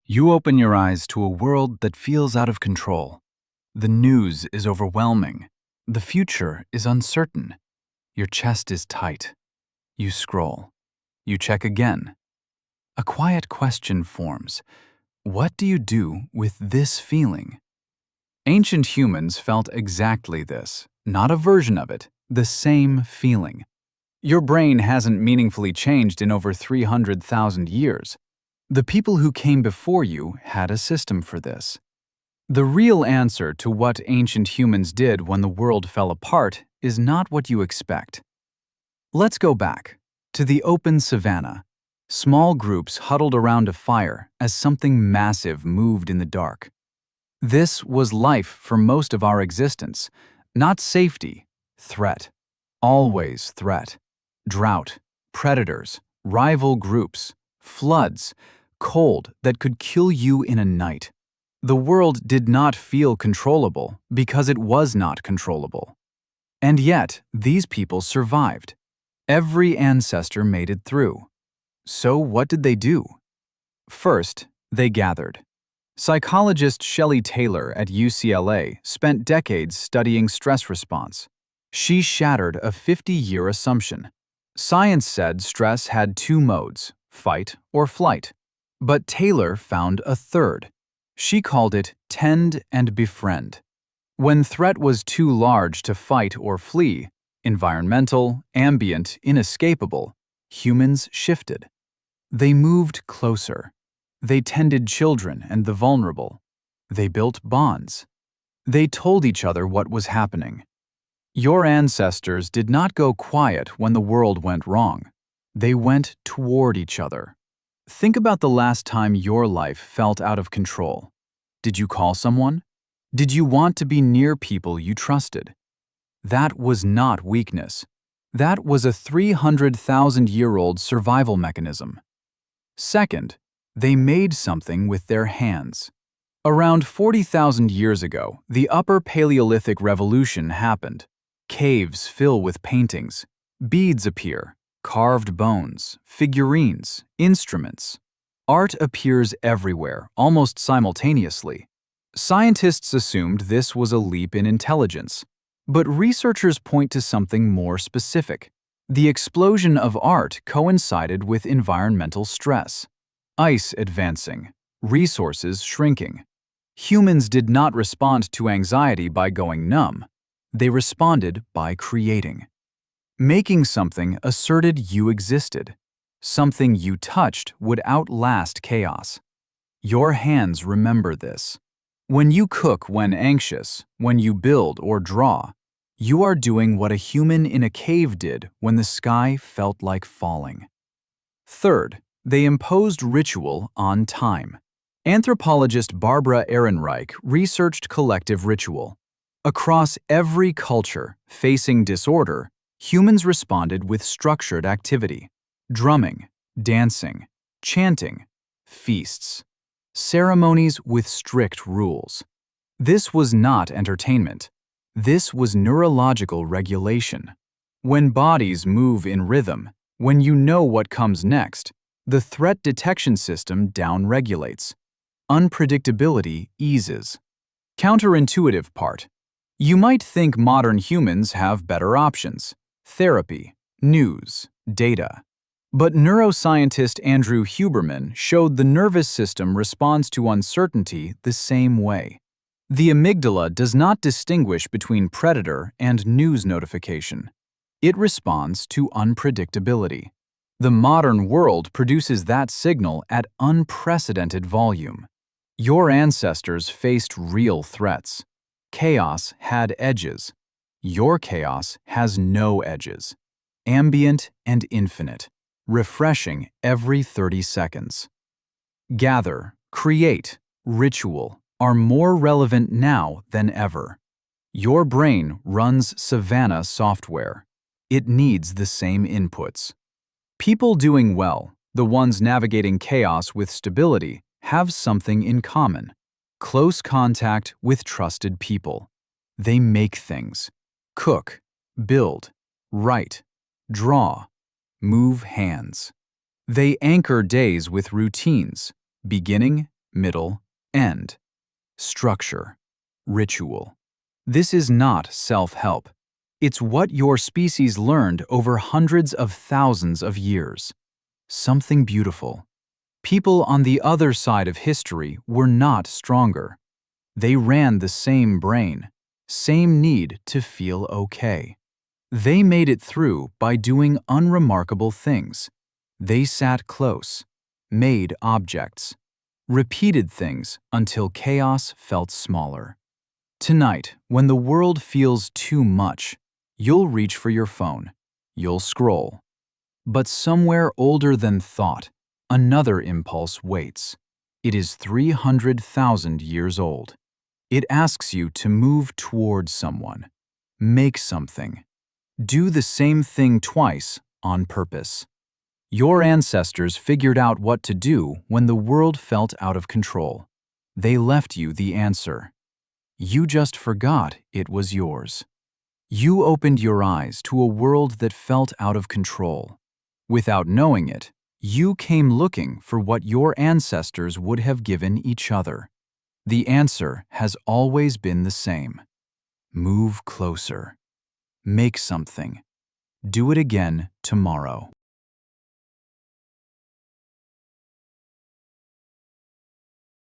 You open your eyes to a world that feels out of control. The news is overwhelming. The future is uncertain. Your chest is tight. You scroll. You check again. A quiet question forms. What do you do with this feeling? Ancient humans felt exactly this, not a version of it, the same feeling. Your brain hasn't meaningfully changed in over 300,000 years. The people who came before you had a system for this. The real answer to what ancient humans did when the world fell apart is not what you expect. Let's go back to the open savanna. Small groups huddled around a fire as something massive moved in the dark. This was life for most of our existence, not safety, threat. Always threat. Drought, predators, rival groups, floods, cold that could kill you in a night. The world did not feel controllable because it was not controllable. And yet, these people survived. Every ancestor made it through. So what did they do? First, they gathered. Psychologist Shelley Taylor at UCLA spent decades studying stress response. She shattered a 50-year assumption. Science said stress had two modes, fight or flight. But Taylor found a third. She called it tend and befriend. When threat was too large to fight or flee, environmental, ambient, inescapable, humans shifted. They moved closer. They tended children and the vulnerable. They built bonds. They told each other what was happening. Your ancestors did not go quiet when the world went wrong. They went toward each other. Think about the last time your life felt out of control. Did you call someone? Did you want to be near people you trusted? That was not weakness. That was a 300,000-year-old survival mechanism. Second, they made something with their hands. Around 40,000 years ago, the Upper Paleolithic revolution happened. Caves fill with paintings. Beads appear. Carved bones, figurines, instruments. Art appears everywhere, almost simultaneously. Scientists assumed this was a leap in intelligence, but researchers point to something more specific. The explosion of art coincided with environmental stress. Ice advancing, resources shrinking. Humans did not respond to anxiety by going numb. They responded by creating. Making something asserted you existed. Something you touched would outlast chaos. Your hands remember this. When you cook when anxious, when you build or draw, you are doing what a human in a cave did when the sky felt like falling. Third, they imposed ritual on time. Anthropologist Barbara Ehrenreich researched collective ritual. Across every culture facing disorder, humans responded with structured activity. Drumming, dancing, chanting, feasts. Ceremonies with strict rules. This was not entertainment. This was neurological regulation. When bodies move in rhythm, when you know what comes next, the threat detection system downregulates. Unpredictability eases. Counterintuitive part. You might think modern humans have better options. Therapy, news, data. But neuroscientist Andrew Huberman showed the nervous system responds to uncertainty the same way. The amygdala does not distinguish between predator and news notification. It responds to unpredictability. The modern world produces that signal at unprecedented volume. Your ancestors faced real threats. Chaos had edges. Your chaos has no edges. Ambient and infinite. Refreshing every 30 seconds. Gather, create, ritual are more relevant now than ever. Your brain runs Savannah software. It needs the same inputs. People doing well, the ones navigating chaos with stability, have something in common. Close contact with trusted people. They make things. Cook, build, write, draw, move hands. They anchor days with routines, beginning, middle, end. Structure, ritual. This is not self-help. It's what your species learned over hundreds of thousands of years. Something beautiful. People on the other side of history were not stronger. They ran the same brain, same need to feel okay. They made it through by doing unremarkable things. They sat close, made objects, repeated things until chaos felt smaller. Tonight, when the world feels too much, you'll reach for your phone. You'll scroll. But somewhere older than thought, another impulse waits. It is 300,000 years old. It asks you to move toward someone, make something, do the same thing twice on purpose. Your ancestors figured out what to do when the world felt out of control. They left you the answer. You just forgot it was yours. You opened your eyes to a world that felt out of control. Without knowing it, you came looking for what your ancestors would have given each other. The answer has always been the same. Move closer. Make something. Do it again tomorrow.